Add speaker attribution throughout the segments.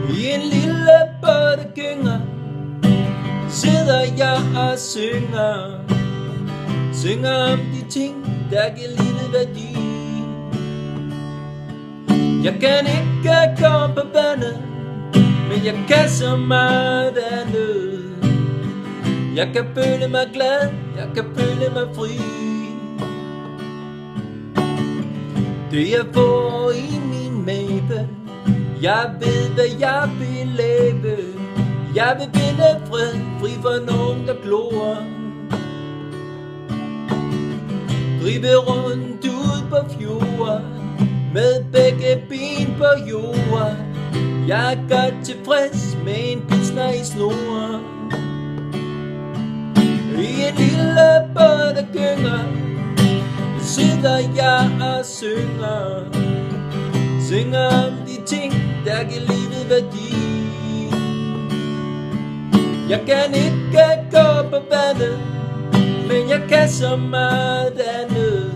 Speaker 1: I en lille bådegynger sidder jeg og synger om de ting, der giver livet værdi. Jeg kan ikke gå på vandet, men jeg kan så meget andet. Jeg kan føle mig glad, jeg kan føle mig fri. Det jeg får i min mave, jeg ved hvad jeg vil lave. Jeg vil finde fred, fri for nogen der glor. Drive rundt ud på fjorden, med begge ben på jorden. Jeg er godt tilfreds med en pilsner i snor. I en lille båd der gynger, sidder jeg og synger om de ting, der giver livet værdi. Jeg kan ikke gå på vandet, men jeg kan så meget andet.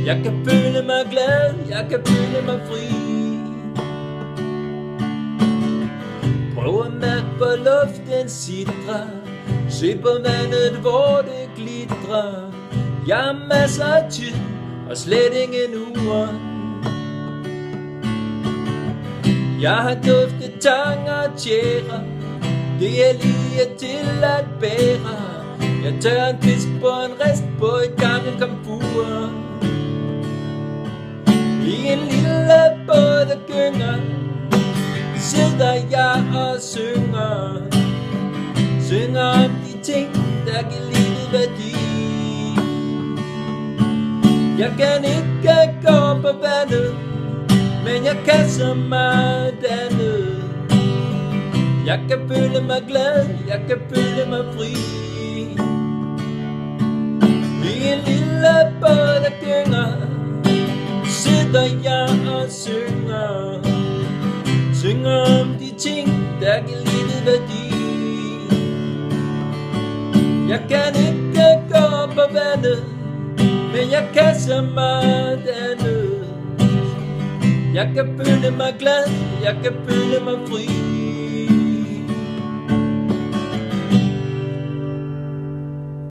Speaker 1: Jeg kan føle mig glad, jeg kan føle mig fri. Prøv at mærke hvor luften sidrer, se på vandet hvor det glitrer. Jeg har masser af tid og slet ingen uger. Jeg har duftet tang og tjære, det er lige til at bære. Jeg tør en fisk på en rest på et gammelt komfur. I en lille båd der gynger, sidder jeg og synger om de ting, der giver livet værdi. Jeg kan ikke gå på vandet, men jeg kan så meget andet. Jeg kan føle mig glad, jeg kan føle mig fri. I en lille båd der gynger, sidder jeg og synger om de ting, der giver livet værdi. Jeg kan ikke gå på vandet, men jeg kan så meget andet. Jeg kan føle mig glad, jeg kan føle mig fri.